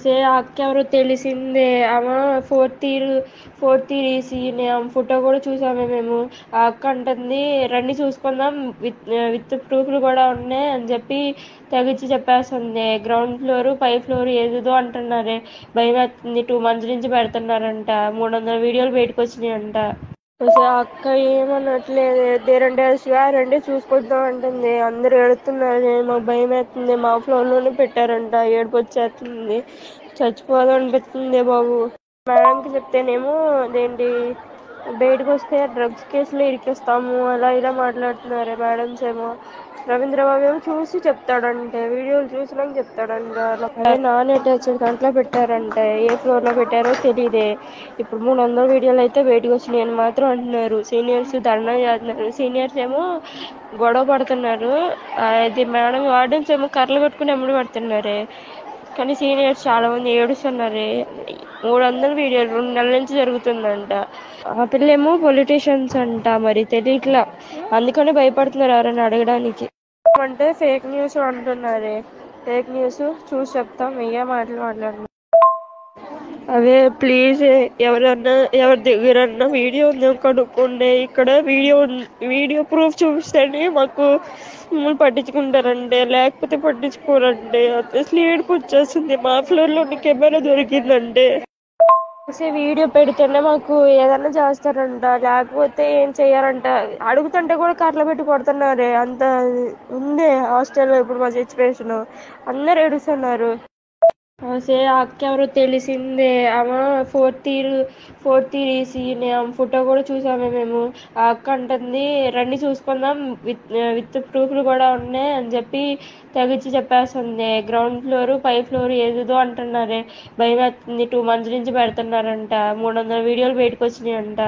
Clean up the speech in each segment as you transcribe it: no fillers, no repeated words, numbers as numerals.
సే ఆ అక్క ఎవరో తెలిసిందే. ఆమె ఫోర్త్ ఇయర్ ఈసీనే. ఆమె ఫోటో కూడా చూసామే మేము. ఆ అక్క అంటుంది, రండి చూసుకుందాం, విత్ ప్రూఫ్లు కూడా ఉన్నాయి అని చెప్పి తెగిచ్చి చెప్పేస్తుంది. గ్రౌండ్ ఫ్లోర్, పై ఫ్లోర్ ఏదేదో అంటున్నారే. భయం వేస్తుంది. 2 months నుంచి పెడుతున్నారంట. 300 వీడియోలు బయటకు వచ్చినాయంట. అసలు ఆ అక్క ఏమనట్లేదు. దేరంటే రండి చూసుకుంటాం అంటుంది. అందరు ఏడుతున్నారు. మాకు భయం వేస్తుంది. మా ఫ్లోర్ లోనే పెట్టారంట. ఏడుపు వచ్చేస్తుంది. చచ్చిపోదాం అనిపిస్తుంది బాబు. మేడంకి చెప్తేనేమో అదేంటి, బయటకు వస్తే డ్రగ్స్ కేసులో ఇరికిస్తాము అలా ఇలా మాట్లాడుతున్నారు మేడమ్స్ ఏమో. రవీంద్రబాబు ఏమో చూసి చెప్తాడంటే, వీడియోలు చూసినాక చెప్తాడంట. అదే నాన్ అటాచ్డ్ దాంట్లో పెట్టారంటే. ఏ ఫ్లోర్ లో పెట్టారో తెలియదే. ఇప్పుడు 300 వీడియోలు అయితే బయటకు వచ్చినాయి అని మాత్రం అంటున్నారు. సీనియర్స్ ధర్నా చేస్తున్నారు. సీనియర్స్ ఏమో గొడవ పడుతున్నారు. అది మేడం వార్డెన్స్ ఏమో కర్రలు పట్టుకుని ఎమ్మడి పడుతున్నారే. కానీ సీనియర్స్ చాలా మంది ఏడుస్తున్నారు. 300 వీడియోలు 2 నెలల నుంచి జరుగుతుందంట. ఆ పిల్లేమో పొలిటీషియన్స్ అంట. మరి తెలియట్లా, అందుకని భయపడుతున్నారు ఎవరైనా అడగడానికి. అంటే ఫేక్ న్యూస్ అంటున్నారే. ఫేక్ న్యూస్ చూసి చెప్తాం, ఏ మాటలు మాట్లాడుతున్నారు. అవే ప్లీజ్, ఎవరన్నా ఎవరి దగ్గరన్నా వీడియో ఉందో కనుక్కోండి. ఇక్కడ వీడియో ప్రూఫ్ చూపిస్తేనే మాకు మమ్మల్ని పట్టించుకుంటారండి, లేకపోతే పట్టించుకోరండి. అసలు ఏడుపు వచ్చేస్తుంది. మా ఫ్లోర్ లో కెమెరా దొరికిందంటే వీడియో పెడితేనే మాకు ఏదన్నా చేస్తారంట, లేకపోతే ఏం చెయ్యారంట. అడుగుతుంటే కూడా కర్రలు పెట్టి కొడుతున్నారే. అంత ఉంది హాస్టల్లో ఇప్పుడు మా సిచ్యువేషన్. అందరు ఏడుస్తున్నారు. ఆ అక్క ఎవరో తెలిసిందే. ఆమె ఫోర్త్ ఇయర్ ఈసీనే. ఆమె ఫోటో కూడా చూసామే మేము. ఆ అక్క అంటుంది, రండి చూసుకుందాం, విత్ ప్రూఫ్లు కూడా ఉన్నాయి అని చెప్పి తెగిచ్చి చెప్పేస్తుంది. గ్రౌండ్ ఫ్లోర్, పై ఫ్లోర్ ఏదేదో అంటున్నారే. భయం వేస్తుంది. 2 months నుంచి పెడుతున్నారంట. 300 వీడియోలు బయటకు వచ్చినాయంట.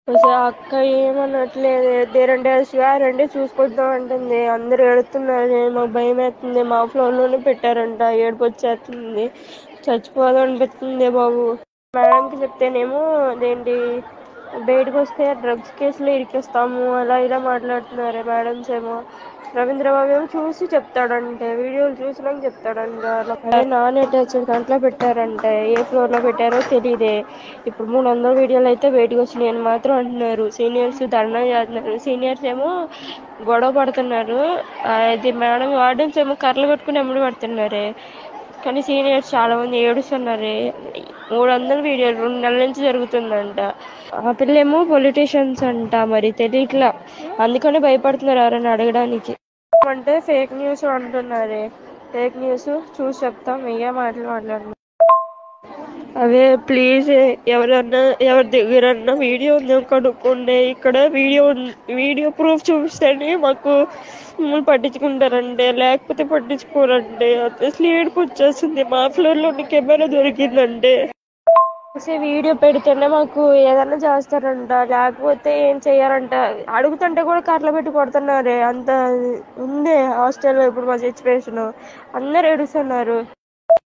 అసలు ఆ అక్క ఏమనట్లేదు. దేరంటే రండి చూసుకుంటాం అంటుంది. అందరు ఏడుతున్నారు. మాకు భయం వేస్తుంది. మా ఫ్లోర్ లోనే పెట్టారంట. ఏడుపు వచ్చేస్తుంది. చచ్చిపోదాం అనిపిస్తుంది బాబు. మేడంకి చెప్తేనేమో అదేంటి, బయటకు వస్తే డ్రగ్స్ కేసులో ఇరికిస్తాము అలా ఇలా మాట్లాడుతున్నారు మేడమ్స్ ఏమో. రవీంద్రబాబు ఏమో చూసి చెప్తాడంటే, వీడియోలు చూసినాక చెప్తాడంట. అదే నాన్ అటాచ్డ్ దాంట్లో పెట్టారంటే. ఏ ఫ్లోర్ లో పెట్టారో తెలియదే. ఇప్పుడు 300 వీడియోలు అయితే బయటకు వచ్చినాయి అని మాత్రం అంటున్నారు. సీనియర్స్ ధర్నా చేస్తున్నారు. సీనియర్స్ ఏమో గొడవ పడుతున్నారు. అది మేడం వార్డెన్స్ ఏమో కర్రలు పట్టుకుని ఎమ్మడి పడుతున్నారే. కానీ సీనియర్స్ చాలా మంది ఏడుస్తున్నారు. 300 వీడియోలు 2 నెలల నుంచి జరుగుతుందంట. ఆ పిల్లేమో పొలిటీషియన్స్ అంట. మరి తెలియట్లా, అందుకని భయపడుతున్నారు ఎవరైనా అడగడానికి. అంటే ఫేక్ న్యూస్ అంటున్నారే. ఫేక్ న్యూస్ చూసి చెప్తాం, ఏ మాటలు మాట్లాడుతున్నారు. అవే ప్లీజ్, ఎవరన్నా ఎవరి దగ్గరన్నా వీడియో ఉందో కనుక్కోండి. ఇక్కడ వీడియో ప్రూఫ్ చూపిస్తేనే మాకు మమ్మల్ని పట్టించుకుంటారండి, లేకపోతే పట్టించుకోరండి. అసలు ఏడుపు వచ్చేస్తుంది. మా ఫ్లోర్ లో కెమెరా దొరికిందంటే వీడియో పెడితేనే మాకు ఏదన్నా చేస్తారంట, లేకపోతే ఏం చెయ్యారంట. అడుగుతుంటే కూడా కర్రలు పెట్టి కొడుతున్నారే. అంత ఉంది హాస్టల్లో ఇప్పుడు మా సిచ్యువేషన్. అందరు ఏడుస్తున్నారు.